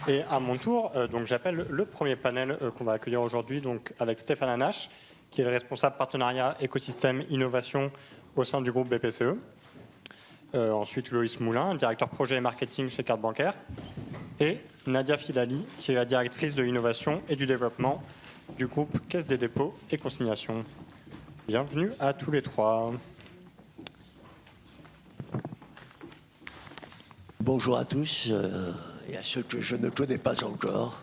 Et à mon tour, donc j'appelle le premier panel qu'on va accueillir aujourd'hui, donc avec Stéphane Anache, qui est le responsable partenariat écosystème innovation au sein du groupe BPCE. Ensuite, Loïs Moulin, directeur projet et marketing chez Carte Bancaire. Et Nadia Filali, qui est la directrice de l'innovation et du développement du groupe Caisse des dépôts et consignations. Bienvenue à tous les trois. Bonjour à tous et à ceux que je ne connais pas encore.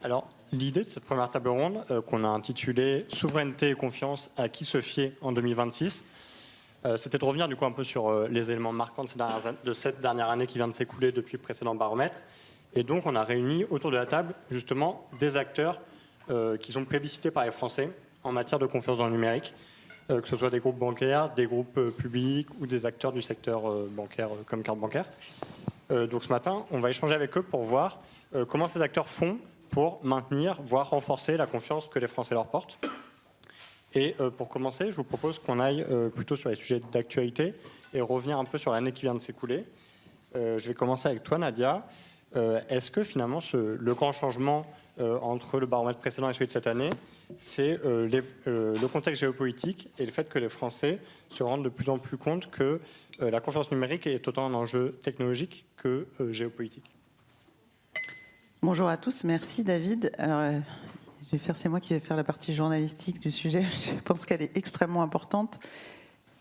Alors, l'idée de cette première table ronde, qu'on a intitulée « Souveraineté et confiance, à qui se fier en 2026 », c'était de revenir du coup un peu sur les éléments marquants de cette dernière année qui vient de s'écouler depuis le précédent baromètre. Et donc, on a réuni autour de la table justement des acteurs qui sont plébiscités par les Français en matière de confiance dans le numérique, que ce soit des groupes bancaires, des groupes publics ou des acteurs du secteur bancaire comme Carte Bancaire. Donc ce matin, on va échanger avec eux pour voir comment ces acteurs font pour maintenir, voire renforcer la confiance que les Français leur portent. Et pour commencer, je vous propose qu'on aille plutôt sur les sujets d'actualité et revenir un peu sur l'année qui vient de s'écouler. Je vais commencer avec toi, Nadia. Est-ce que finalement le grand changement entre le baromètre précédent et celui de cette année, c'est le contexte géopolitique et le fait que les Français se rendent de plus en plus compte que la confiance numérique est autant un enjeu technologique que géopolitique? Bonjour à tous, merci David. Alors, c'est moi qui vais faire la partie journalistique du sujet. Je pense qu'elle est extrêmement importante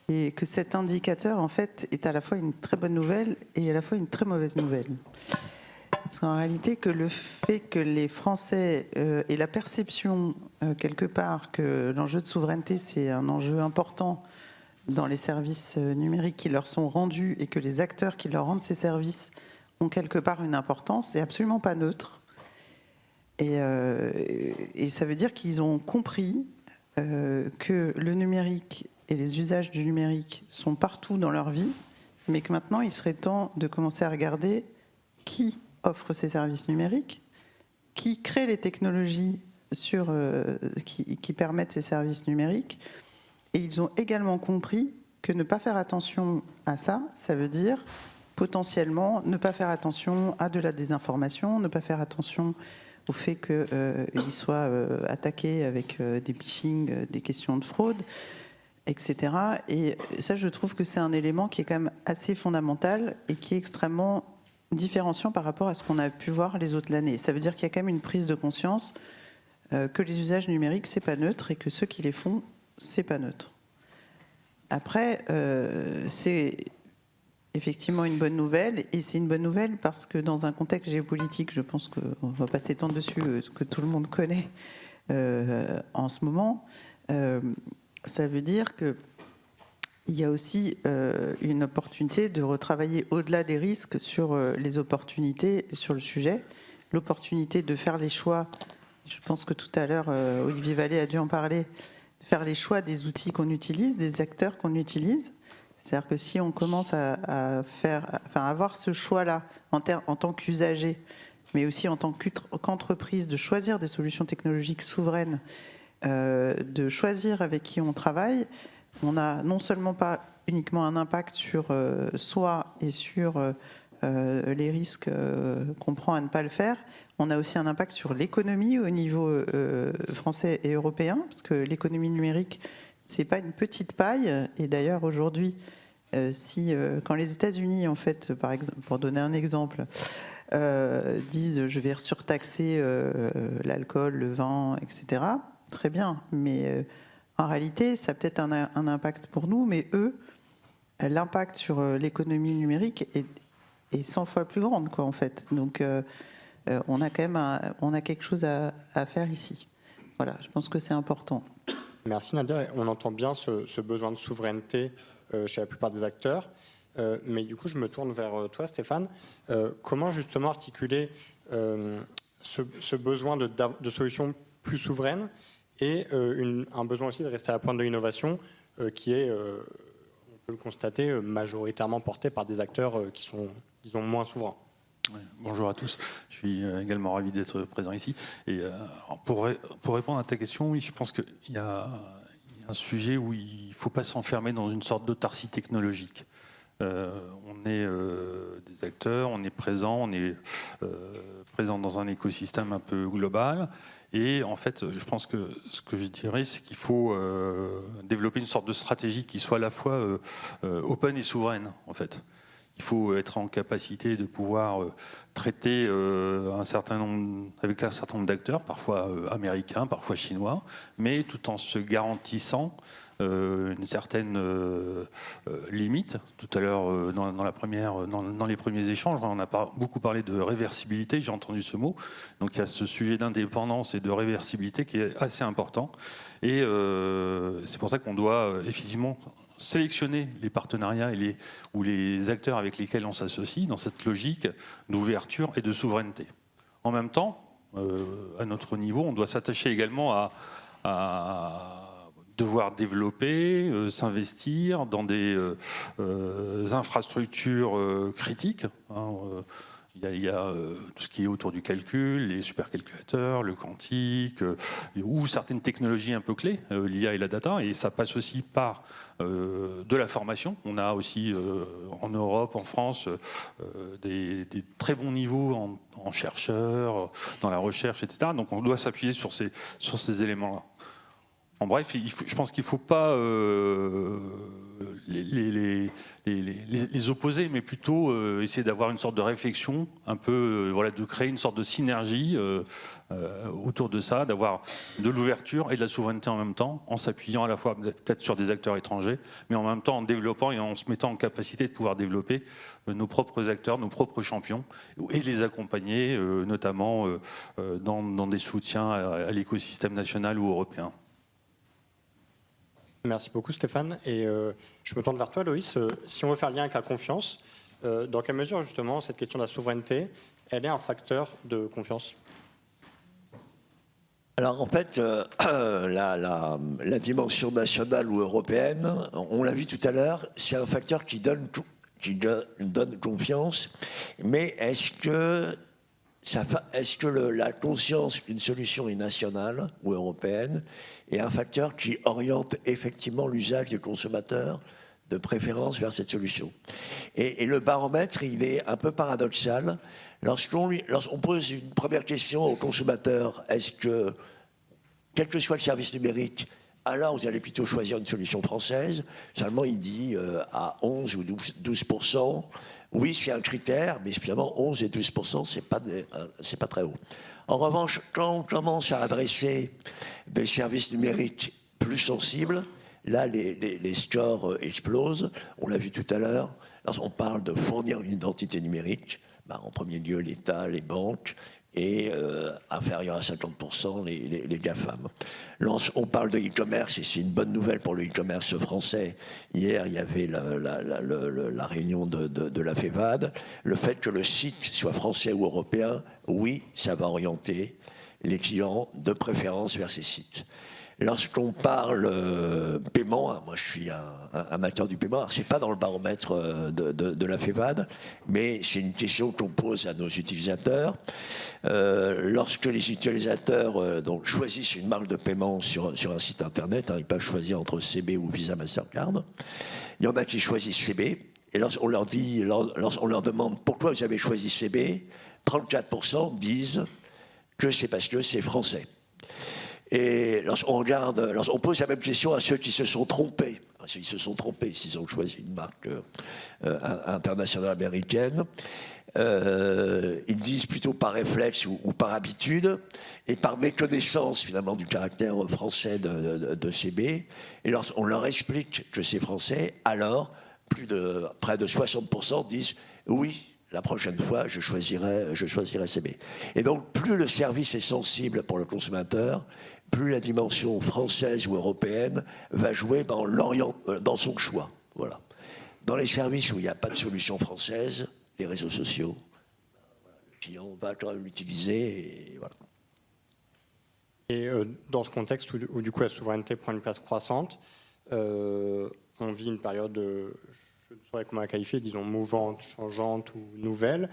et que cet indicateur, en fait, est à la fois une très bonne nouvelle et à la fois une très mauvaise nouvelle. Parce qu'en réalité, que le fait que les Français aient la perception, quelque part, que l'enjeu de souveraineté, c'est un enjeu important dans les services numériques qui leur sont rendus et que les acteurs qui leur rendent ces services ont quelque part une importance, c'est absolument pas neutre. Et ça veut dire qu'ils ont compris que le numérique et les usages du numérique sont partout dans leur vie, mais que maintenant, il serait temps de commencer à regarder qui offre ces services numériques, qui crée les technologies qui permettent ces services numériques. Et ils ont également compris que ne pas faire attention à ça, ça veut dire potentiellement ne pas faire attention à de la désinformation, ne pas faire attention au fait qu'ils soient attaqués avec des phishing, des questions de fraude, etc. Et ça, je trouve que c'est un élément qui est quand même assez fondamental et qui est extrêmement différenciant par rapport à ce qu'on a pu voir les autres années. Ça veut dire qu'il y a quand même une prise de conscience que les usages numériques, c'est pas neutre et que ceux qui les font, c'est pas neutre. Après, c'est effectivement une bonne nouvelle, et c'est une bonne nouvelle parce que dans un contexte géopolitique, je pense qu'on ne va pas s'étendre dessus, que tout le monde connaît en ce moment, ça veut dire qu'il y a aussi une opportunité de retravailler au-delà des risques sur les opportunités sur le sujet, l'opportunité de faire les choix. Je pense que tout à l'heure, Olivier Vallée a dû en parler, de faire les choix des outils qu'on utilise, des acteurs qu'on utilise. C'est-à-dire que si on commence à avoir ce choix-là en tant qu'usager, mais aussi en tant qu'entreprise, de choisir des solutions technologiques souveraines, de choisir avec qui on travaille, on n'a non seulement pas uniquement un impact sur soi et sur les risques qu'on prend à ne pas le faire, on a aussi un impact sur l'économie au niveau français et européen, parce que l'économie numérique, c'est pas une petite paille. Et d'ailleurs, aujourd'hui, quand les États-Unis, en fait, par exemple, pour donner un exemple, disent je vais surtaxer l'alcool, le vin, etc., très bien. Mais en réalité, ça a peut-être un impact pour nous, mais eux, l'impact sur l'économie numérique est 100 fois plus grande, quoi, en fait. Donc, on a quand même on a quelque chose à faire ici. Voilà, je pense que c'est important. Merci Nadia. On entend bien ce besoin de souveraineté chez la plupart des acteurs. Mais du coup, je me tourne vers toi, Stéphane. Comment justement articuler ce besoin de solutions plus souveraines et un besoin aussi de rester à la pointe de l'innovation qui est, on peut le constater, majoritairement porté par des acteurs qui sont, disons, moins souverains? Ouais, bonjour à tous, je suis également ravi d'être présent ici. Et pour répondre à ta question, oui, je pense qu'il y a un sujet où il ne faut pas s'enfermer dans une sorte d'autarcie technologique. On est des acteurs, on est présent dans un écosystème un peu global. Et en fait, je pense que ce que je dirais, c'est qu'il faut développer une sorte de stratégie qui soit à la fois open et souveraine, en fait. Il faut être en capacité de pouvoir traiter avec un certain nombre d'acteurs, parfois américains, parfois chinois, mais tout en se garantissant une certaine limite. Tout à l'heure, dans les premiers échanges, on a beaucoup parlé de réversibilité, j'ai entendu ce mot. Donc il y a ce sujet d'indépendance et de réversibilité qui est assez important. Et c'est pour ça qu'on doit effectivement sélectionner les partenariats ou les acteurs avec lesquels on s'associe dans cette logique d'ouverture et de souveraineté. En même temps, à notre niveau, on doit s'attacher également à devoir développer, s'investir dans des infrastructures critiques. Il y a tout ce qui est autour du calcul, les supercalculateurs, le quantique, ou certaines technologies un peu clés, l'IA et la data, et ça passe aussi par de la formation. On a aussi en Europe, en France, des très bons niveaux en chercheurs, dans la recherche, etc. Donc on doit s'appuyer sur ces éléments-là. En bref, je pense qu'il ne faut pas les opposer, mais plutôt essayer d'avoir une sorte de réflexion, un peu, de créer une sorte de synergie autour de ça, d'avoir de l'ouverture et de la souveraineté en même temps, en s'appuyant à la fois peut-être sur des acteurs étrangers, mais en même temps en développant et en se mettant en capacité de pouvoir développer nos propres acteurs, nos propres champions, et les accompagner, notamment dans des soutiens à l'écosystème national ou européen. Merci beaucoup Stéphane. Et je me tourne vers toi Loïs. Si on veut faire le lien avec la confiance, dans quelle mesure justement cette question de la souveraineté, elle est un facteur de confiance ? Alors en fait, la dimension nationale ou européenne, on l'a vu tout à l'heure, c'est un facteur qui donne confiance, mais est-ce que la conscience qu'une solution est nationale ou européenne est un facteur qui oriente effectivement l'usage des consommateurs de préférence vers cette solution ? Et le baromètre, il est un peu paradoxal. Lorsqu'on pose une première question au consommateur, est-ce que, quel que soit le service numérique, alors vous allez plutôt choisir une solution française, seulement il dit à 11 ou 12%, oui, c'est un critère, mais finalement 11 et 12%, c'est pas très haut. En revanche, quand on commence à adresser des services numériques plus sensibles, là, les scores explosent. On l'a vu tout à l'heure, lorsqu'on parle de fournir une identité numérique, en premier lieu l'État, les banques, et inférieur à 50% les GAFAM. On parle de e-commerce, et c'est une bonne nouvelle pour le e-commerce français. Hier, il y avait la réunion de la FEVAD. Le fait que le site soit français ou européen, oui, ça va orienter les clients de préférence vers ces sites. Lorsqu'on parle paiement, moi je suis un amateur du paiement, alors c'est pas dans le baromètre de la FEVAD, mais c'est une question qu'on pose à nos utilisateurs. Lorsque les utilisateurs donc choisissent une marque de paiement sur un site internet, ils peuvent choisir entre CB ou Visa Mastercard. Il y en a qui choisissent CB, et lorsqu'on leur demande pourquoi vous avez choisi CB, 34% disent que c'est parce que c'est français. Et lorsqu'on pose la même question à ceux qui se sont trompés, s'ils ont choisi une marque internationale américaine, ils disent plutôt par réflexe ou par habitude et par méconnaissance finalement du caractère français de CB. Et lorsqu'on leur explique que c'est français, alors près de 60% disent oui. La prochaine fois, je choisirai CB. Et donc, plus le service est sensible pour le consommateur, plus la dimension française ou européenne va jouer dans son choix. Voilà. Dans les services où il n'y a pas de solution française, les réseaux sociaux, le client va quand même l'utiliser. Et voilà. Et dans ce contexte où du coup la souveraineté prend une place croissante, on vit une période je ne saurais comment la qualifier, disons mouvante, changeante ou nouvelle.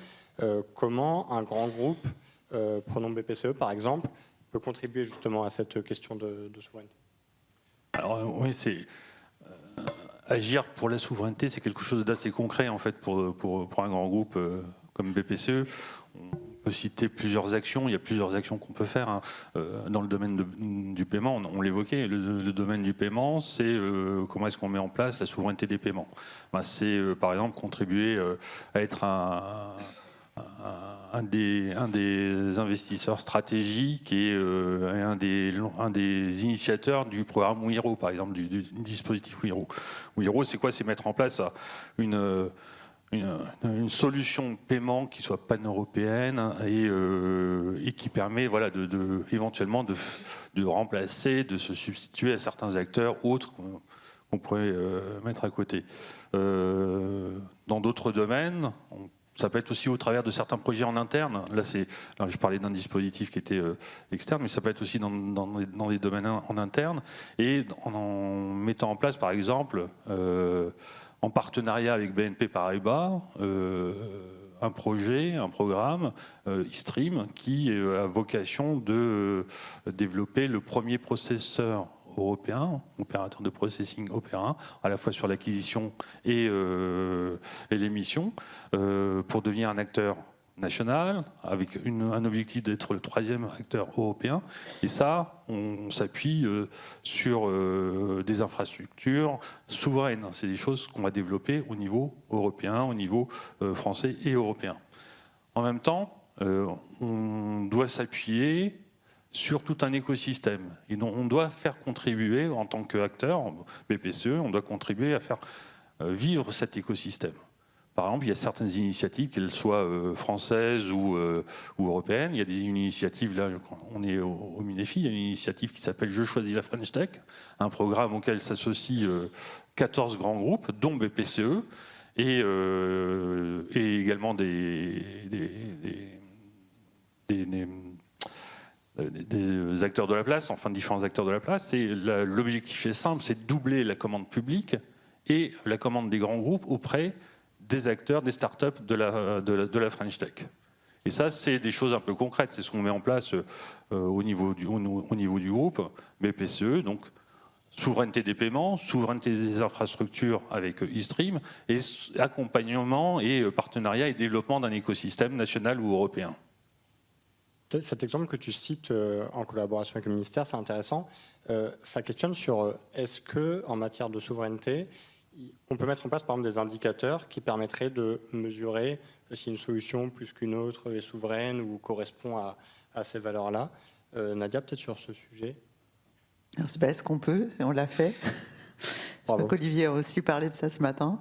Comment un grand groupe, prenons BPCE par exemple, peut contribuer justement à cette question de souveraineté ? Alors oui, agir pour la souveraineté, c'est quelque chose d'assez concret en fait pour un grand groupe comme BPCE. On peut citer plusieurs actions, il y a plusieurs actions qu'on peut faire dans le domaine du paiement. On l'évoquait, le domaine du paiement, c'est comment est-ce qu'on met en place la souveraineté des paiements. C'est par exemple contribuer à être un des investisseurs stratégiques et un des initiateurs du programme Wiro, par exemple, du dispositif Wiro. Wiro, c'est quoi? C'est mettre en place une solution de paiement qui soit pan-européenne et qui permet éventuellement de remplacer, de se substituer à certains acteurs autres qu'on pourrait mettre à côté. Dans d'autres domaines, ça peut être aussi au travers de certains projets en interne. Là, je parlais d'un dispositif qui était externe, mais ça peut être aussi dans les domaines en interne. Et en mettant en place, par exemple, en partenariat avec BNP Paribas, un programme, eStream, qui a vocation de développer le premier processeur européen, opérateur de processing européen, à la fois sur l'acquisition et l'émission, pour devenir un acteur national, avec un objectif d'être le 3e acteur européen. Et ça, on s'appuie sur des infrastructures souveraines. C'est des choses qu'on va développer au niveau européen, au niveau français et européen. En même temps, on doit s'appuyer sur tout un écosystème. Et donc, on doit faire contribuer, en tant qu'acteur, BPCE, on doit contribuer à faire vivre cet écosystème. Par exemple, il y a certaines initiatives, qu'elles soient françaises ou européennes. Il y a une initiative, là, on est au Minefi, il y a une initiative qui s'appelle « Je choisis la French Tech », un programme auquel s'associent 14 grands groupes, dont BPCE, et également des acteurs de la place, enfin différents acteurs de la place. Et l'objectif est simple, c'est de doubler la commande publique et la commande des grands groupes auprès des acteurs, des startups de la French Tech. Et ça, c'est des choses un peu concrètes. C'est ce qu'on met en place au niveau du groupe BPCE, donc souveraineté des paiements, souveraineté des infrastructures avec eStream, et accompagnement et partenariat et développement d'un écosystème national ou européen. Cet exemple que tu cites en collaboration avec le ministère, c'est intéressant. Ça questionne sur est-ce qu'en matière de souveraineté, on peut mettre en place par exemple des indicateurs qui permettraient de mesurer si une solution plus qu'une autre est souveraine ou correspond à ces valeurs-là. Nadia, peut-être sur ce sujet. Alors, c'est pas est-ce qu'on peut, on l'a fait. Je crois qu'Olivier a aussi parlé de ça ce matin.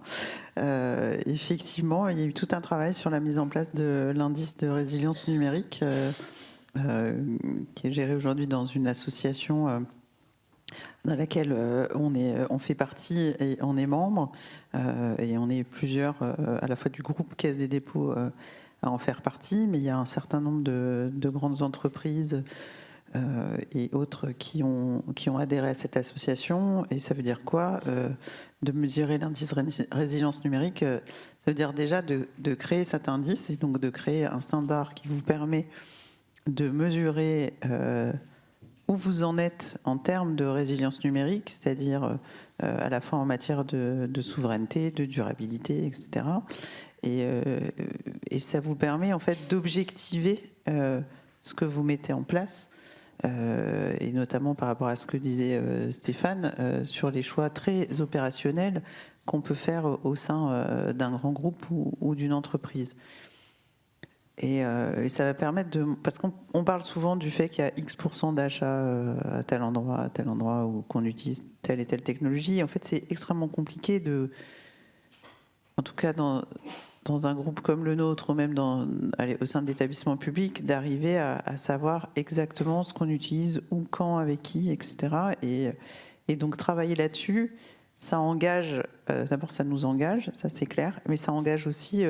Effectivement, il y a eu tout un travail sur la mise en place de l'indice de résilience numérique qui est géré aujourd'hui dans une association dans laquelle on fait partie et on est membre. Et on est plusieurs, à la fois du groupe Caisse des dépôts, à en faire partie, mais il y a un certain nombre de grandes entreprises et autres qui ont adhéré à cette association. Et ça veut dire quoi de mesurer l'indice résilience numérique? Ça veut dire déjà de créer cet indice et donc de créer un standard qui vous permet de mesurer où vous en êtes en termes de résilience numérique, c'est-à-dire à la fois en matière de souveraineté, de durabilité, etc. Et ça vous permet en fait d'objectiver ce que vous mettez en place, et notamment par rapport à ce que disait Stéphane, sur les choix très opérationnels qu'on peut faire au sein d'un grand groupe ou d'une entreprise. Et ça va permettre parce qu'on parle souvent du fait qu'il y a X% d'achats à tel endroit, ou qu'on utilise telle et telle technologie. En fait, c'est extrêmement compliqué en tout cas dans un groupe comme le nôtre, ou même au sein d'établissements publics, d'arriver à savoir exactement ce qu'on utilise, où, quand, avec qui, etc. Et donc travailler là-dessus, ça engage, d'abord ça nous engage, ça c'est clair, mais ça engage aussi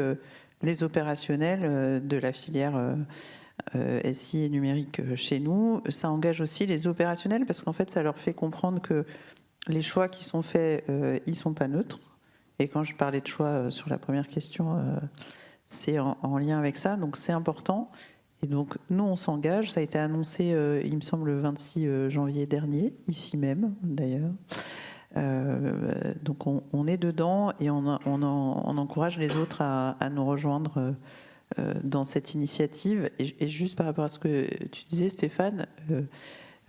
les opérationnels de la filière SI et numérique chez nous. Ça engage aussi les opérationnels parce qu'en fait, ça leur fait comprendre que les choix qui sont faits, ils ne sont pas neutres. Et quand je parlais de choix sur la première question, c'est en lien avec ça. Donc c'est important. Et donc nous, on s'engage. Ça a été annoncé, il me semble, le 26 janvier dernier, ici même d'ailleurs. Donc on est dedans et on encourage les autres à nous rejoindre dans cette initiative. Et juste par rapport à ce que tu disais, Stéphane,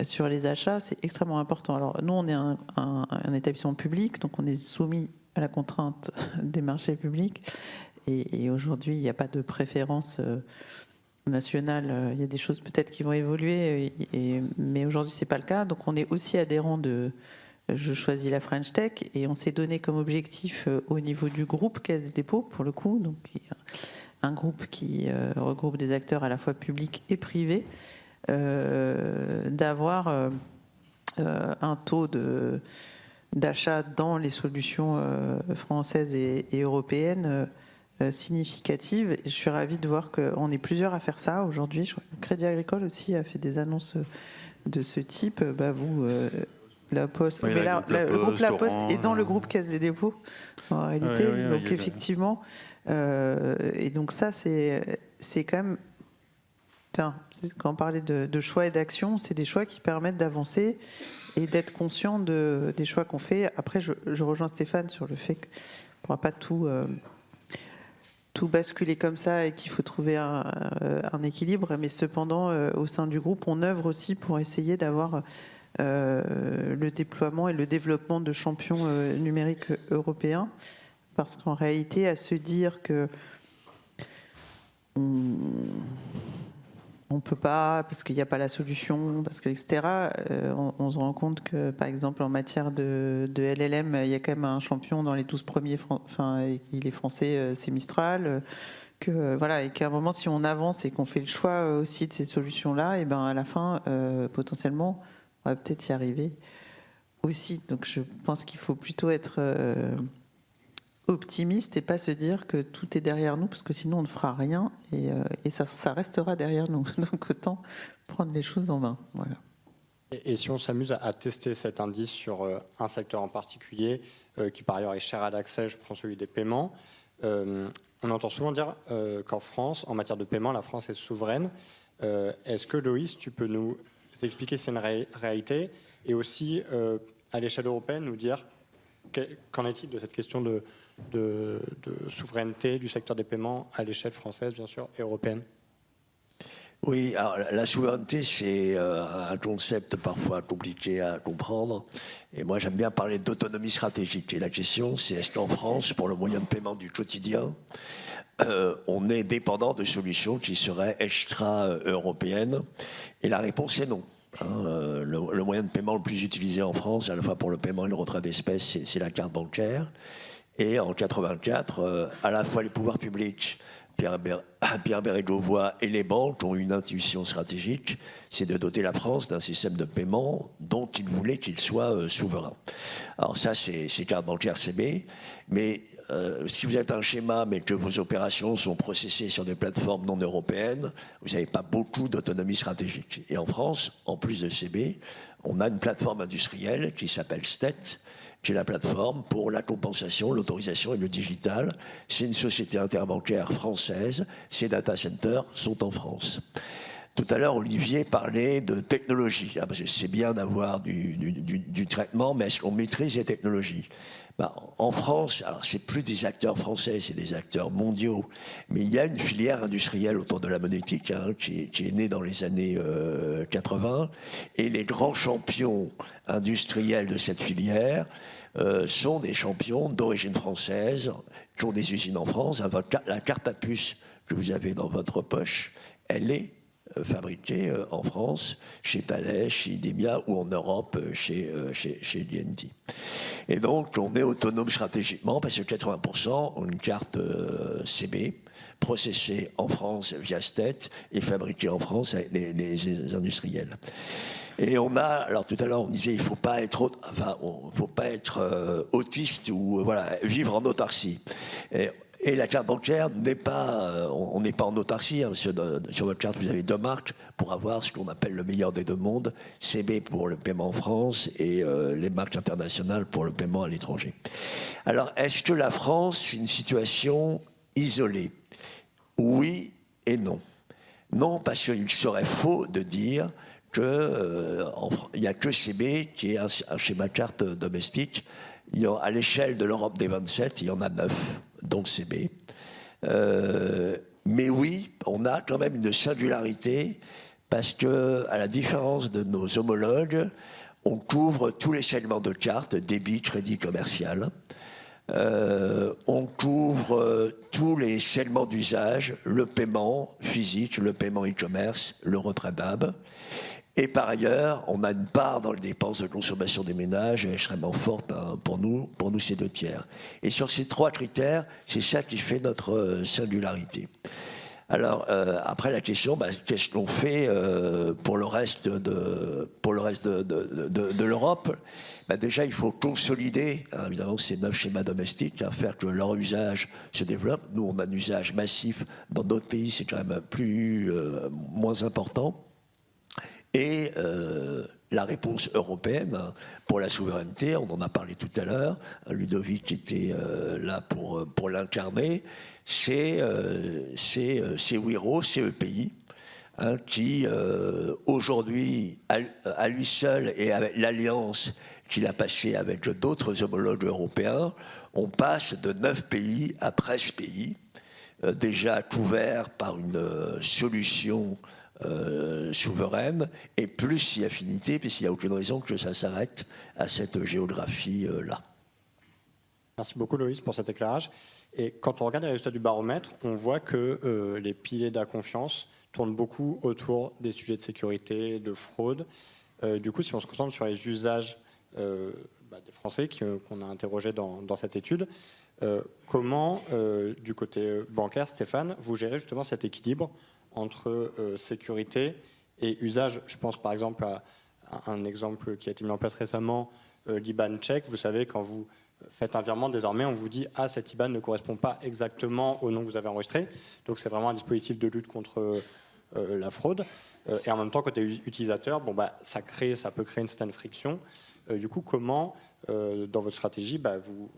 sur les achats, c'est extrêmement important. Alors nous, on est un établissement public, donc on est soumis à la contrainte des marchés publics. Et aujourd'hui, il n'y a pas de préférence nationale. Il y a des choses peut-être qui vont évoluer, mais aujourd'hui, c'est pas le cas. Donc on est aussi adhérent de Je choisis la French Tech, et on s'est donné comme objectif au niveau du groupe Caisse des dépôts, pour le coup, donc un groupe qui regroupe des acteurs à la fois publics et privés, d'avoir un taux d'achat dans les solutions françaises et européennes significative. Et je suis ravie de voir qu'on est plusieurs à faire ça aujourd'hui. Le Crédit Agricole aussi a fait des annonces de ce type. Vous, La Poste, oui, le groupe La Poste Orange, est dans le groupe Caisse des dépôts en réalité. Oui, donc effectivement, et donc ça c'est quand même. Enfin, quand on parlait de choix et d'action, c'est des choix qui permettent d'avancer et d'être conscient des choix qu'on fait. Après, je rejoins Stéphane sur le fait qu'on ne pourra pas tout basculer comme ça et qu'il faut trouver un équilibre. Mais cependant, au sein du groupe, on œuvre aussi pour essayer d'avoir le déploiement et le développement de champions numériques européens. Parce qu'en réalité, à se dire que on ne peut pas, parce qu'il n'y a pas la solution, parce que, etc., on se rend compte que, par exemple, en matière de LLM, il y a quand même un champion dans les 12 premiers, il est français, c'est Mistral, voilà, et qu'à un moment, si on avance et qu'on fait le choix aussi de ces solutions-là, et ben à la fin, potentiellement, on va peut-être y arriver aussi. Donc je pense qu'il faut plutôt être optimiste et pas se dire que tout est derrière nous, parce que sinon on ne fera rien et ça restera derrière nous. Donc autant prendre les choses en main. Voilà. Et si on s'amuse à tester cet indice sur un secteur en particulier, qui par ailleurs est cher à l'accès, je prends celui des paiements, on entend souvent dire qu'en France, en matière de paiement, la France est souveraine. Est-ce que Loïs, tu peux nous expliquer si c'est une réalité, et aussi à l'échelle européenne nous dire qu'en est-il de cette question de souveraineté du secteur des paiements à l'échelle française, bien sûr, et européenne? Oui, alors la souveraineté, c'est un concept parfois compliqué à comprendre. Et moi, j'aime bien parler d'autonomie stratégique. Et la question, c'est est-ce qu'en France, pour le moyen de paiement du quotidien, on est dépendant de solutions qui seraient extra-européennes? Et la réponse est non. Le moyen de paiement le plus utilisé en France, à la fois pour le paiement et le retrait d'espèces, c'est la carte bancaire. Et en 1984, à la fois les pouvoirs publics, Pierre Bérégovoy et les banques ont une intuition stratégique, c'est de doter la France d'un système de paiement dont ils voulaient qu'il soit souverain. Alors ça, c'est carte bancaire CB, mais si vous êtes un schéma, mais que vos opérations sont processées sur des plateformes non européennes, vous n'avez pas beaucoup d'autonomie stratégique. Et en France, en plus de CB, on a une plateforme industrielle qui s'appelle STET, qui est la plateforme pour la compensation, l'autorisation et le digital. C'est une société interbancaire française. Ces data centers sont en France. Tout à l'heure, Olivier parlait de technologie. Parce que c'est bien d'avoir du traitement, mais est-ce qu'on maîtrise les technologies? En France, alors c'est plus des acteurs français, c'est des acteurs mondiaux, mais il y a une filière industrielle autour de la monétique qui est née dans les années 80, et les grands champions industriels de cette filière sont des champions d'origine française, qui ont des usines en France. La carte à puce que vous avez dans votre poche, elle est fabriquée en France, chez Thales, chez Idemia, ou en Europe, chez DNT. Et donc, on est autonome stratégiquement, parce que 80% ont une carte CB, processée en France via STET, et fabriquée en France avec les industriels. Et on a, alors tout à l'heure on disait il faut pas être autiste ou vivre en autarcie. Et la carte bancaire n'est pas, on n'est pas en autarcie. Sur votre carte vous avez deux marques pour avoir ce qu'on appelle le meilleur des deux mondes, CB pour le paiement en France et les marques internationales pour le paiement à l'étranger. Alors est-ce que la France est une situation isolée? Oui et non. Non, parce qu'il serait faux de dire il n'y a que CB qui est un schéma carte domestique. À l'échelle de l'Europe des 27, il y en a 9, donc CB. Mais oui, on a quand même une singularité parce que, à la différence de nos homologues, on couvre tous les segments de cartes, débit, crédit, commercial. On couvre tous les segments d'usage, le paiement physique, le paiement e-commerce, le retrait d'AB. Et par ailleurs, on a une part dans les dépenses de consommation des ménages extrêmement forte, hein, pour nous c'est 2/3. Et sur ces 3 critères, c'est ça qui fait notre singularité. Alors, après la question, qu'est-ce qu'on fait pour le reste de l'Europe? Déjà, il faut consolider, hein, évidemment, ces 9 schémas domestiques, hein, faire que leur usage se développe. Nous, on a un usage massif. Dans d'autres pays, c'est quand même moins important. Et la réponse européenne pour la souveraineté, on en a parlé tout à l'heure, Ludovic était là pour l'incarner, c'est Wero, c'est EPI, hein, qui aujourd'hui, à lui seul et avec l'alliance qu'il a passée avec d'autres homologues européens, on passe de 9 pays à 13 pays, déjà couverts par une solution souveraine et plus si affinité, puisqu'il n'y a aucune raison que ça s'arrête à cette géographie-là. Merci beaucoup Loïs pour cet éclairage. Et quand on regarde les résultats du baromètre, on voit que les piliers de la confiance tournent beaucoup autour des sujets de sécurité, de fraude. Du coup, si on se concentre sur les usages des Français qu'on a interrogés dans cette étude, comment, du côté bancaire, Stéphane, vous gérez justement cet équilibre entre sécurité et usage? Je pense par exemple à un exemple qui a été mis en place récemment, l'IBAN tchèque. Vous savez, quand vous faites un virement, désormais, on vous dit « Ah, cet IBAN ne correspond pas exactement au nom que vous avez enregistré ». Donc c'est vraiment un dispositif de lutte contre la fraude. Et en même temps, côté utilisateur, ça peut créer une certaine friction. Du coup, comment, dans votre stratégie, vous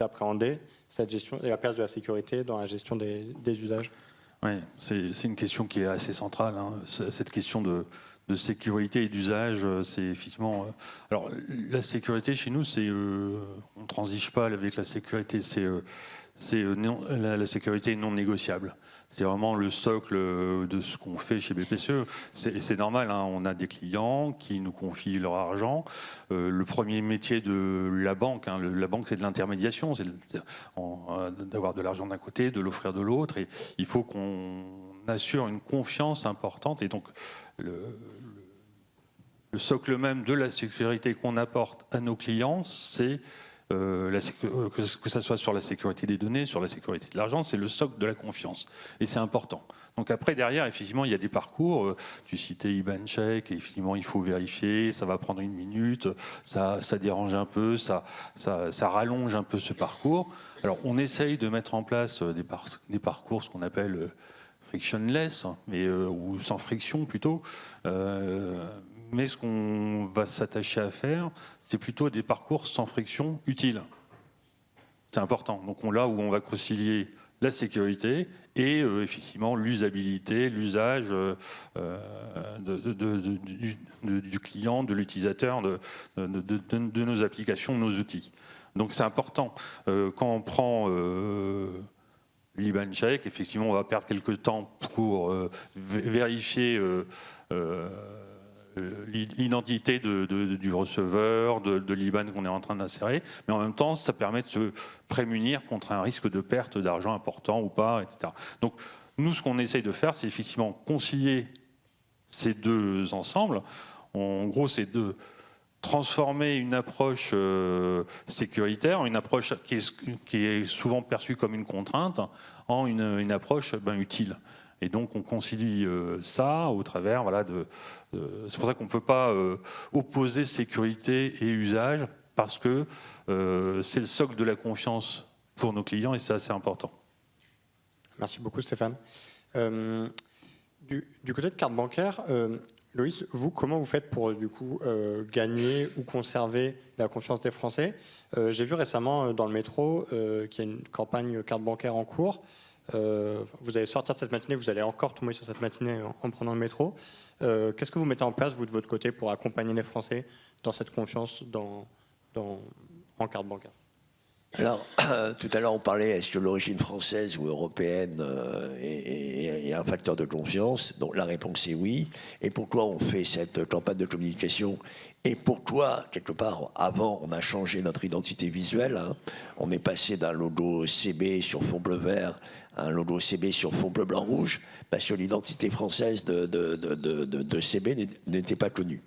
appréhendez cette gestion et la place de la sécurité dans la gestion des usages? Oui, c'est une question qui est assez centrale, hein. Cette question de sécurité et d'usage, c'est effectivement... alors, la sécurité, chez nous, on ne transige pas avec la sécurité, la sécurité est non négociable. C'est vraiment le socle de ce qu'on fait chez BPCE. C'est normal, hein, on a des clients qui nous confient leur argent. Le premier métier de la banque, hein, la banque, c'est de l'intermédiation, c'est d'avoir de l'argent d'un côté, de l'offrir de l'autre. Et il faut qu'on assure une confiance importante. Et donc, le socle même de la sécurité qu'on apporte à nos clients, c'est que ce soit sur la sécurité des données, sur la sécurité de l'argent, c'est le socle de la confiance. Et c'est important. Donc après, derrière, effectivement, il y a des parcours. Tu citais IBAN tchèque, et effectivement, il faut vérifier, ça va prendre 1 minute, ça dérange un peu, ça rallonge un peu ce parcours. Alors, on essaye de mettre en place des parcours, ce qu'on appelle frictionless, ou sans friction plutôt. Mais ce qu'on va s'attacher à faire, c'est plutôt des parcours sans friction utiles. C'est important. Donc là où on va concilier la sécurité et effectivement l'usabilité, l'usage du client, de l'utilisateur, de nos applications, de nos outils. Donc c'est important. Quand on prend l'IBAN tchèque, effectivement, on va perdre quelques temps pour vérifier l'identité du receveur, de l'IBAN qu'on est en train d'insérer, mais en même temps, ça permet de se prémunir contre un risque de perte d'argent important ou pas, etc. Donc, nous, ce qu'on essaye de faire, c'est effectivement concilier ces deux ensembles. En gros, c'est de transformer une approche sécuritaire, une approche qui est souvent perçue comme une contrainte, en une approche utile. Et donc on concilie ça au travers, c'est pour ça qu'on ne peut pas opposer sécurité et usage, parce que c'est le socle de la confiance pour nos clients et c'est assez important. Merci beaucoup Stéphane. Du côté de carte bancaire, Loïs, vous, comment vous faites pour gagner ou conserver la confiance des Français? J'ai vu récemment dans le métro qu'il y a une campagne carte bancaire en cours. Vous allez sortir de cette matinée, vous allez encore tomber sur cette matinée en prenant le métro. Qu'est-ce que vous mettez en place, vous, de votre côté, pour accompagner les Français dans cette confiance en carte bancaire? Alors, tout à l'heure, on parlait, est-ce que l'origine française ou européenne est un facteur de confiance? Donc la réponse est oui. Et pourquoi on fait cette campagne de communication? Et pourquoi, quelque part, avant, on a changé notre identité visuelle, hein? On est passé d'un logo CB sur fond bleu vert à un logo CB sur fond bleu blanc rouge, parce que l'identité française de CB n'était pas connue.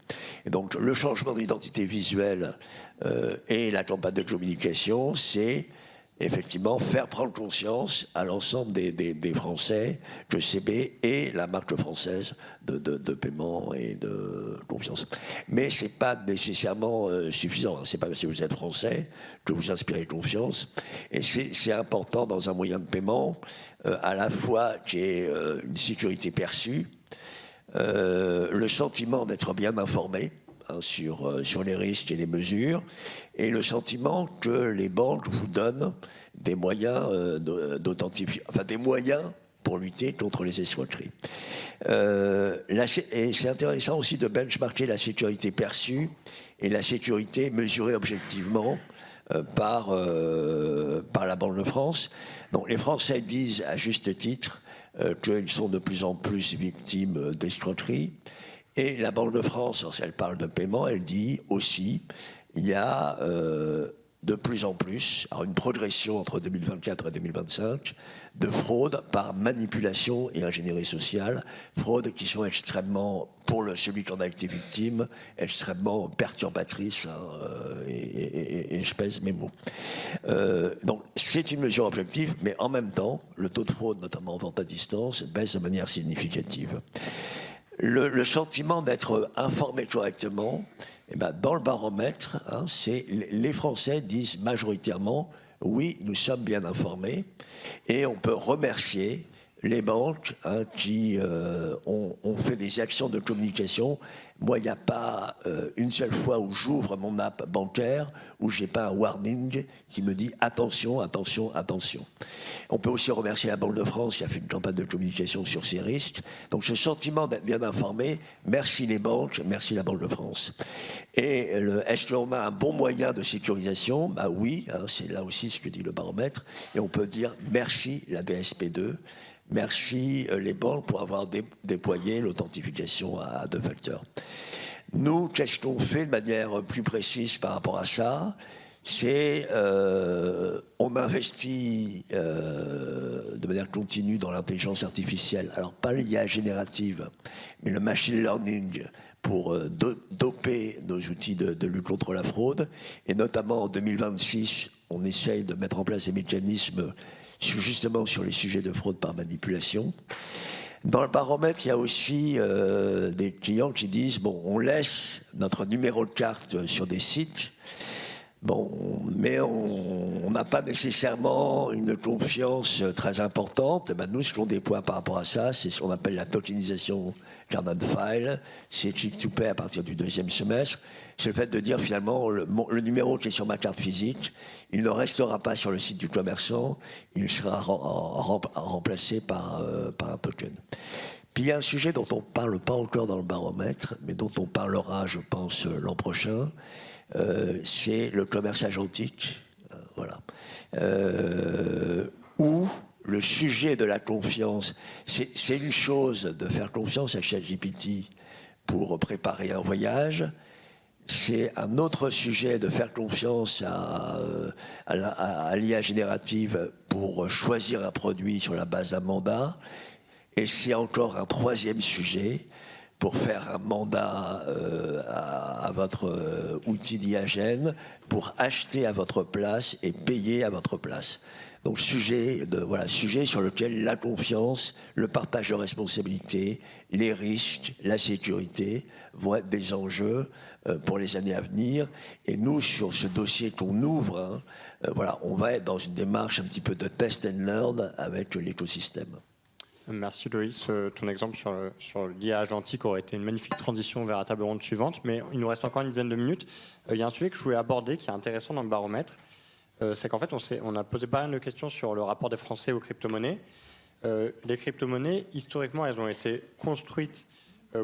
Et donc le changement d'identité visuelle et la campagne de communication, c'est effectivement faire prendre conscience à l'ensemble des Français que CB est la marque française de paiement et de confiance. Mais c'est pas nécessairement suffisant. Hein. C'est pas parce que vous êtes français que vous inspirez confiance. Et c'est important dans un moyen de paiement à la fois qu'il y ait une sécurité perçue, le sentiment d'être bien informé, hein, sur les risques et les mesures, et le sentiment que les banques vous donnent des moyens d'authentifier, enfin des moyens pour lutter contre les escroqueries. Et c'est intéressant aussi de benchmarker la sécurité perçue et la sécurité mesurée objectivement par la Banque de France. Donc les Français disent à juste titre qu'ils sont de plus en plus victimes d'escroqueries. Et la Banque de France, lorsqu'elle parle de paiement, elle dit aussi il y a de plus en plus, alors une progression entre 2024 et 2025, de fraudes par manipulation et ingénierie sociale, fraudes qui sont extrêmement, pour celui qui en a été victime, extrêmement perturbatrices, hein, et je pèse mes mots. Donc c'est une mesure objective, mais en même temps, le taux de fraude, notamment en vente à distance, baisse de manière significative. Le sentiment d'être informé correctement, eh ben, dans le baromètre, hein, les Français disent majoritairement oui, nous sommes bien informés, et on peut remercier les banques, hein, qui ont fait des actions de communication. Moi, il n'y a pas une seule fois où j'ouvre mon app bancaire où j'ai pas un warning qui me dit attention, attention, attention. On peut aussi remercier la Banque de France qui a fait une campagne de communication sur ces risques. Donc ce sentiment d'être bien informé, merci les banques, merci la Banque de France. Et est-ce qu'on a un bon moyen de sécurisation? Bah oui, hein, c'est là aussi ce que dit le baromètre. Et on peut dire merci la DSP2. Merci les banques pour avoir déployé l'authentification à 2 facteurs. Nous, qu'est-ce qu'on fait de manière plus précise par rapport à ça? C'est on investit de manière continue dans l'intelligence artificielle. Alors pas l'IA générative, mais le machine learning pour doper nos outils de lutte contre la fraude. Et notamment en 2026, on essaye de mettre en place des mécanismes justement sur les sujets de fraude par manipulation. Dans le baromètre, il y a aussi des clients qui disent bon, on laisse notre numéro de carte sur des sites, bon, mais on n'a pas nécessairement une confiance très importante. Ben nous, ce qu'on déploie par rapport à ça, c'est ce qu'on appelle la tokenisation card on file. C'est click to pay à partir du 2e semestre. C'est le fait de dire finalement le numéro qui est sur ma carte physique, il ne restera pas sur le site du commerçant, il sera remplacé par un token. Puis il y a un sujet dont on ne parle pas encore dans le baromètre, mais dont on parlera, je pense, l'an prochain, c'est le commerce agentique, voilà. Où le sujet de la confiance, c'est une chose de faire confiance à ChatGPT pour préparer un voyage. C'est un autre sujet de faire confiance à l'IA générative pour choisir un produit sur la base d'un mandat. Et c'est encore un 3e sujet pour faire un mandat à votre outil d'IAGène, pour acheter à votre place et payer à votre place. Donc sujet sur lequel la confiance, le partage de responsabilités, les risques, la sécurité vont être des enjeux pour les années à venir. Et nous, sur ce dossier qu'on ouvre, on va être dans une démarche un petit peu de test and learn avec l'écosystème. Merci Loïs. Ton exemple sur l'IA agentique aurait été une magnifique transition vers la table ronde suivante, mais il nous reste encore une dizaine de minutes. Il y a un sujet que je voulais aborder qui est intéressant dans le baromètre. C'est qu'en fait, on a posé pas mal de questions sur le rapport des Français aux crypto-monnaies. Les crypto-monnaies, historiquement, elles ont été construites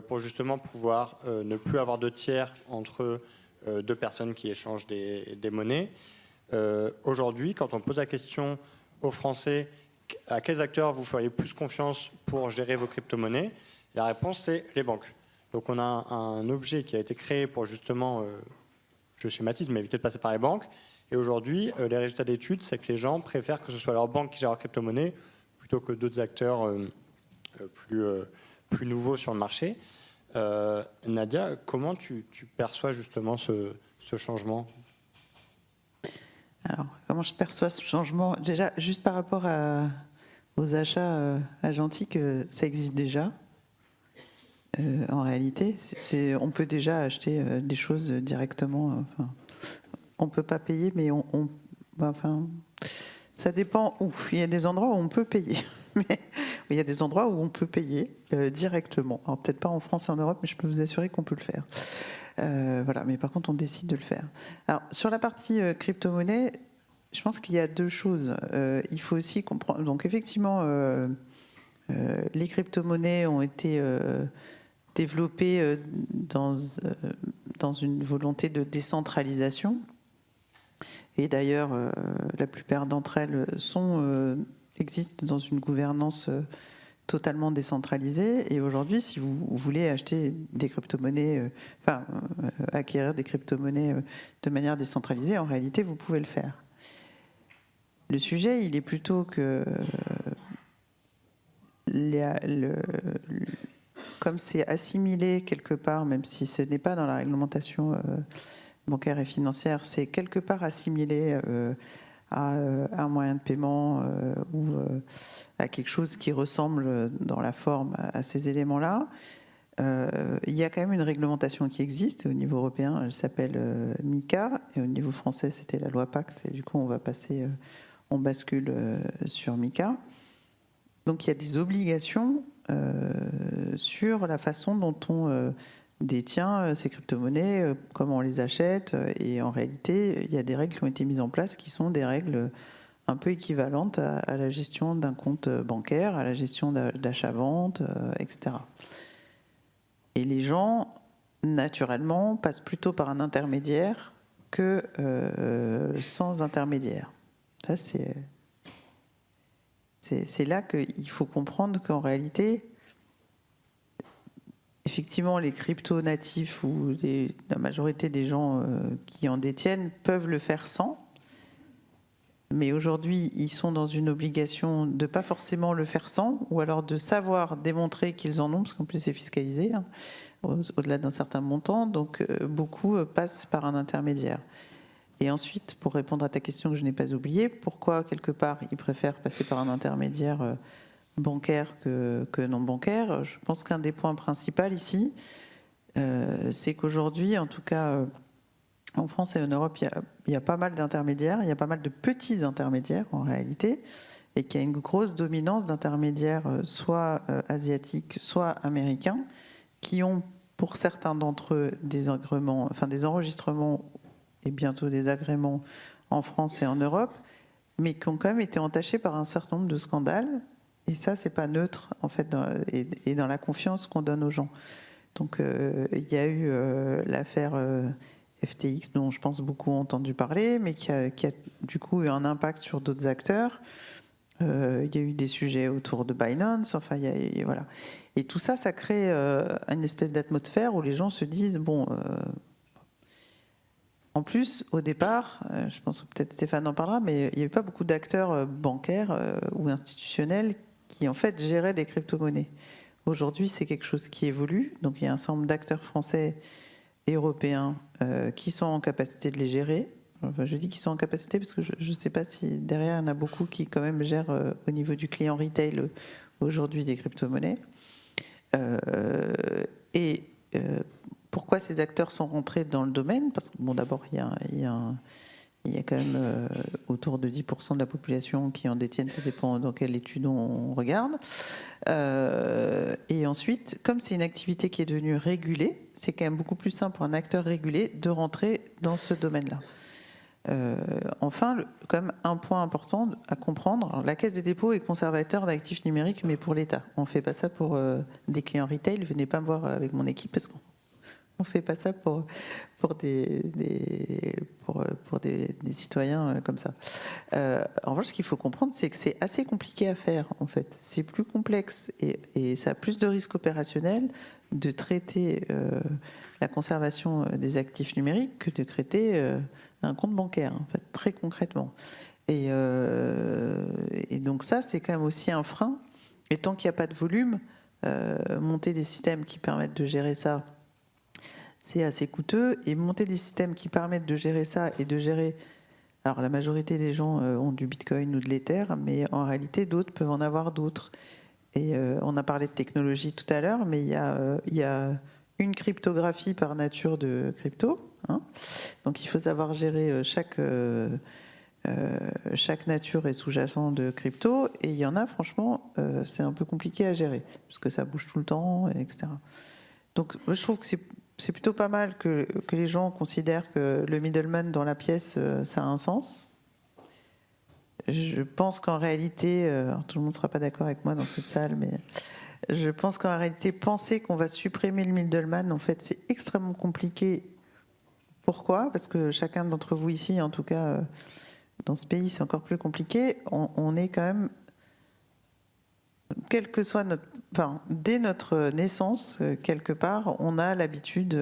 pour justement pouvoir ne plus avoir de tiers entre deux personnes qui échangent des monnaies. Aujourd'hui, quand on pose la question aux Français à quels acteurs vous feriez plus confiance pour gérer vos crypto-monnaies, la réponse c'est les banques. Donc on a un objet qui a été créé pour justement, je schématise, mais éviter de passer par les banques. Et aujourd'hui, les résultats d'études, c'est que les gens préfèrent que ce soit leur banque qui gère leur crypto-monnaie plutôt que d'autres acteurs plus nouveaux sur le marché. Nadia, comment tu perçois justement ce changement ? Alors, comment je perçois ce changement? Déjà, juste par rapport aux achats agentiques, ça existe déjà. En réalité, on peut déjà acheter des choses directement. Enfin, on ne peut pas payer, mais ça dépend où. Il y a des endroits où on peut payer, mais il y a des endroits où on peut payer directement. Alors, peut-être pas en France et en Europe, mais je peux vous assurer qu'on peut le faire. Voilà, mais par contre, on décide de le faire. Alors, sur la partie crypto-monnaie, je pense qu'il y a deux choses. Il faut aussi comprendre. Donc, effectivement, les crypto-monnaies ont été développées dans une volonté de décentralisation. Et d'ailleurs, la plupart d'entre elles existent dans une gouvernance totalement décentralisée. Et aujourd'hui, si vous voulez acheter des crypto-monnaies, acquérir des crypto-monnaies de manière décentralisée, en réalité, vous pouvez le faire. Le sujet, il est plutôt que comme c'est assimilé quelque part, même si ce n'est pas dans la réglementation bancaire et financière, c'est quelque part assimilé à un moyen de paiement ou à quelque chose qui ressemble dans la forme à ces éléments-là. Il y a quand même une réglementation qui existe au niveau européen, elle s'appelle MiCA, et au niveau français c'était la loi Pacte, et du coup on bascule sur MiCA. Donc il y a des obligations sur la façon dont on détient ces crypto-monnaies, comment on les achète, et en réalité il y a des règles qui ont été mises en place qui sont des règles un peu équivalentes à la gestion d'un compte bancaire, à la gestion d'achat-vente, etc. Et les gens, naturellement, passent plutôt par un intermédiaire que sans intermédiaire. Ça, c'est là qu'il faut comprendre qu'en réalité, effectivement, les crypto-natifs ou la majorité des gens qui en détiennent peuvent le faire sans. Mais aujourd'hui, ils sont dans une obligation de pas forcément le faire sans, ou alors de savoir démontrer qu'ils en ont, parce qu'en plus c'est fiscalisé, hein, au-delà d'un certain montant. Donc beaucoup passent par un intermédiaire. Et ensuite, pour répondre à ta question que je n'ai pas oubliée, pourquoi quelque part ils préfèrent passer par un intermédiaire bancaire que non bancaire? Je pense qu'un des points principaux ici, c'est qu'aujourd'hui, en tout cas en France et en Europe, il y a pas mal d'intermédiaires, il y a pas mal de petits intermédiaires en réalité, et qu'il y a une grosse dominance d'intermédiaires soit asiatiques, soit américains, qui ont pour certains d'entre eux des enregistrements et bientôt des agréments en France et en Europe, mais qui ont quand même été entachés par un certain nombre de scandales. Et ça, c'est pas neutre, en fait, et dans la confiance qu'on donne aux gens. Donc, il y a eu l'affaire FTX, dont je pense beaucoup ont entendu parler, mais qui a du coup eu un impact sur d'autres acteurs. Il y a eu des sujets autour de Binance, enfin, voilà. Et tout ça, ça crée une espèce d'atmosphère où les gens se disent, bon... En plus, au départ, je pense que peut-être Stéphane en parlera, mais il n'y avait pas beaucoup d'acteurs bancaires ou institutionnels qui, en fait, géraient des crypto-monnaies. Aujourd'hui, c'est quelque chose qui évolue. Donc, il y a un certain nombre d'acteurs français et européens qui sont en capacité de les gérer. Enfin, je dis qu'ils sont en capacité parce que je ne sais pas si derrière, il y en a beaucoup qui, quand même, gèrent au niveau du client retail aujourd'hui des crypto-monnaies. Pourquoi ces acteurs sont rentrés dans le domaine? Parce que, bon, d'abord, il y a quand même autour de 10% de la population qui en détiennent, ça dépend dans quelle étude on regarde. Et ensuite, comme c'est une activité qui est devenue régulée, c'est quand même beaucoup plus simple pour un acteur régulé de rentrer dans ce domaine-là. Enfin, quand même un point important à comprendre, alors, la Caisse des dépôts est conservateur d'actifs numériques, mais pour l'État. On ne fait pas ça pour des clients retail. Venez pas me voir avec mon équipe parce qu'on ne fait pas ça pour des citoyens comme ça. En revanche, ce qu'il faut comprendre, c'est que c'est assez compliqué à faire, en fait. C'est plus complexe et ça a plus de risques opérationnels de traiter la conservation des actifs numériques que de traiter un compte bancaire, en fait, très concrètement. Et donc ça, c'est quand même aussi un frein. Et tant qu'il n'y a pas de volume, monter des systèmes qui permettent de gérer ça, c'est assez coûteux. Et monter des systèmes qui permettent de gérer ça et de gérer... Alors la majorité des gens ont du Bitcoin ou de l'Ether, mais en réalité, d'autres peuvent en avoir d'autres. Et on a parlé de technologie tout à l'heure, mais il y a une cryptographie par nature de crypto. Hein. Donc il faut savoir gérer chaque nature et sous-jacent de crypto. Et il y en a, franchement, c'est un peu compliqué à gérer, parce que ça bouge tout le temps, etc. Donc moi, je trouve que c'est plutôt pas mal que les gens considèrent que le middleman dans la pièce, ça a un sens. Je pense qu'en réalité, alors tout le monde ne sera pas d'accord avec moi dans cette salle, mais je pense qu'en réalité, penser qu'on va supprimer le middleman, en fait, c'est extrêmement compliqué. Pourquoi ? Parce que chacun d'entre vous ici, en tout cas, dans ce pays, c'est encore plus compliqué. On est quand même, quel que soit notre... Enfin, dès notre naissance, quelque part, on a l'habitude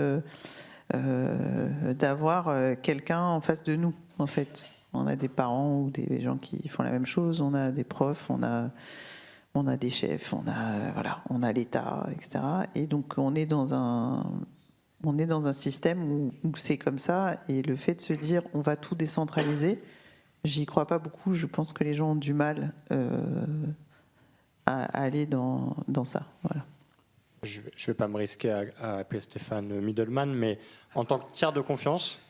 d'avoir quelqu'un en face de nous, en fait. On a des parents ou des gens qui font la même chose, on a des profs, on a des chefs, on a l'État, etc. Et donc on est dans un système où c'est comme ça, et le fait de se dire on va tout décentraliser, j'y crois pas beaucoup. Je pense que les gens ont du mal à aller dans ça. Voilà. Je ne vais pas me risquer à appeler Stéphane middleman, mais en tant que tiers de confiance,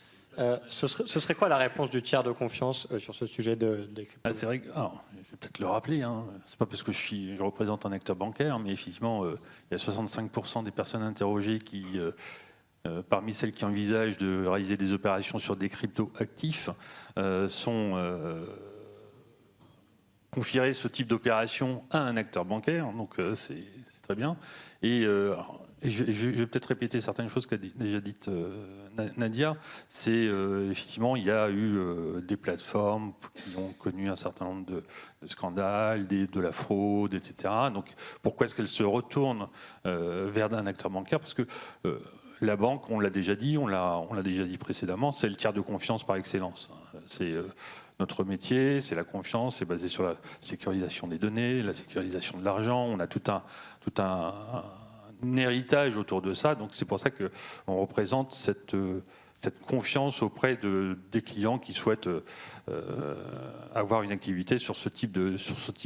ce serait quoi la réponse du tiers de confiance sur ce sujet des cryptos ? C'est vrai que, alors, je vais peut-être le rappeler, hein, c'est pas parce que je représente un acteur bancaire, mais effectivement, il y a 65% des personnes interrogées qui, parmi celles qui envisagent de réaliser des opérations sur des crypto-actifs, confierait ce type d'opération à un acteur bancaire, donc c'est très bien. Et je vais peut-être répéter certaines choses qu'a déjà dites Nadia. C'est effectivement, il y a eu des plateformes qui ont connu un certain nombre de scandales, de la fraude, etc. Donc pourquoi est-ce qu'elles se retournent vers un acteur bancaire ? Parce que la banque, on l'a déjà dit, on l'a déjà dit précédemment, c'est le tiers de confiance par excellence. C'est notre métier, c'est la confiance, c'est basé sur la sécurisation des données, la sécurisation de l'argent. On a tout un héritage autour de ça. Donc c'est pour ça qu'on représente cette confiance auprès des clients qui souhaitent avoir une activité sur ce type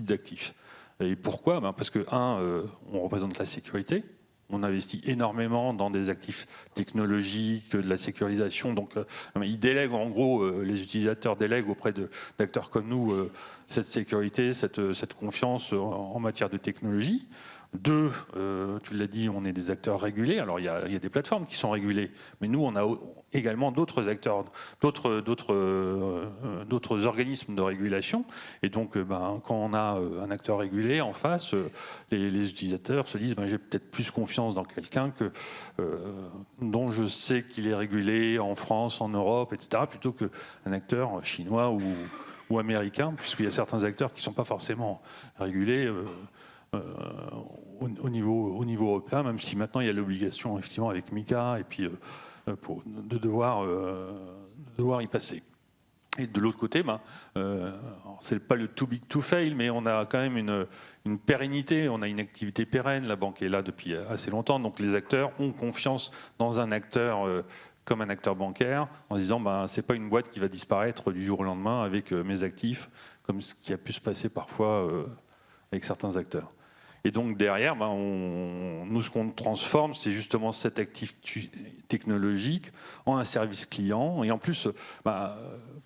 d'actifs. Et pourquoi ? Parce que, on représente la sécurité. On investit énormément dans des actifs technologiques, de la sécurisation. Donc, ils délèguent, en gros, les utilisateurs délèguent auprès d'acteurs comme nous cette sécurité, cette confiance en matière de technologie. 2, tu l'as dit, on est des acteurs régulés. Alors, il y a des plateformes qui sont régulées, mais nous, on a également d'autres acteurs, d'autres organismes de régulation. Et donc, quand on a un acteur régulé en face, les utilisateurs se disent j'ai peut-être plus confiance dans quelqu'un dont je sais qu'il est régulé en France, en Europe, etc., plutôt qu'un acteur chinois ou américain, puisqu'il y a certains acteurs qui ne sont pas forcément régulés au niveau européen, même si maintenant il y a l'obligation, effectivement, avec MiCA, et puis de devoir y passer. Et de l'autre côté, c'est pas le too big to fail, mais on a quand même une pérennité, on a une activité pérenne. La banque est là depuis assez longtemps, donc les acteurs ont confiance dans un acteur comme un acteur bancaire, en se disant c'est pas une boîte qui va disparaître du jour au lendemain avec mes actifs, comme ce qui a pu se passer parfois avec certains acteurs. Et donc derrière, nous, ce qu'on transforme, c'est justement cet actif technologique en un service client. Et en plus,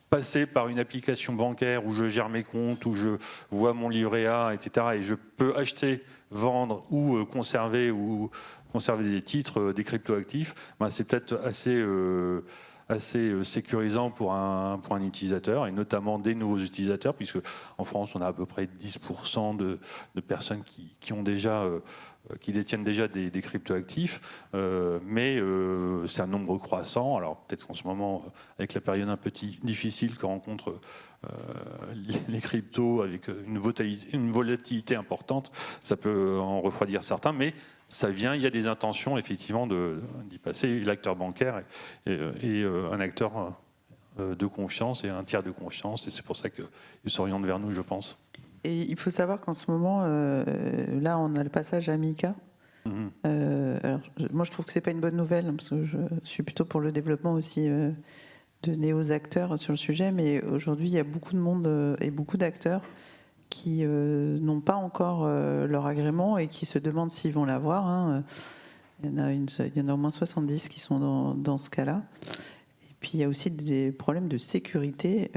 passer par une application bancaire où je gère mes comptes, où je vois mon livret A, etc., et je peux acheter, vendre ou conserver des titres, des cryptoactifs, c'est peut-être assez sécurisant pour un utilisateur, et notamment des nouveaux utilisateurs, puisque en France, on a à peu près 10% de personnes qui ont déjà, qui détiennent déjà des cryptoactifs, mais c'est un nombre croissant. Alors peut-être qu'en ce moment, avec la période un peu difficile que rencontrent les cryptos, avec une volatilité importante, ça peut en refroidir certains, mais ça vient, il y a des intentions effectivement d'y passer. L'acteur bancaire est un acteur de confiance et un tiers de confiance, et c'est pour ça qu'ils s'orientent vers nous, je pense. Et il faut savoir qu'en ce moment, là, on a le passage à MiCA. Alors, moi, je trouve que c'est pas une bonne nouvelle, parce que je suis plutôt pour le développement aussi de néo-acteurs sur le sujet, mais aujourd'hui, il y a beaucoup de monde et beaucoup d'acteurs qui n'ont pas encore leur agrément et qui se demandent s'ils vont l'avoir. Hein. Il y en a au moins 70 qui sont dans ce cas-là. Et puis il y a aussi des problèmes de sécurité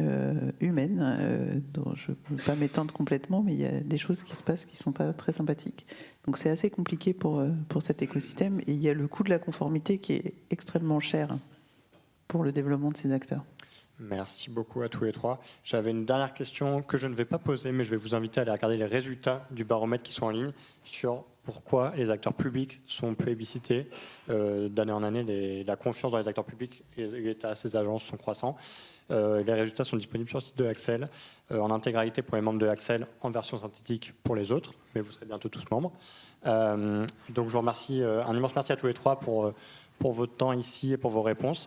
humaine, dont je ne peux pas m'étendre complètement, mais il y a des choses qui se passent qui ne sont pas très sympathiques. Donc c'est assez compliqué pour cet écosystème. Et il y a le coût de la conformité qui est extrêmement cher pour le développement de ces acteurs. Merci beaucoup à tous les trois. J'avais une dernière question que je ne vais pas poser, mais je vais vous inviter à aller regarder les résultats du baromètre qui sont en ligne sur pourquoi les acteurs publics sont plébiscités. D'année en année, la confiance dans les acteurs publics et l'État, ces agences sont croissants. Les résultats sont disponibles sur le site de Accel, en intégralité pour les membres de Accel, en version synthétique pour les autres, mais vous serez bientôt tous membres. Donc je vous remercie, un immense merci à tous les trois pour votre temps ici et pour vos réponses.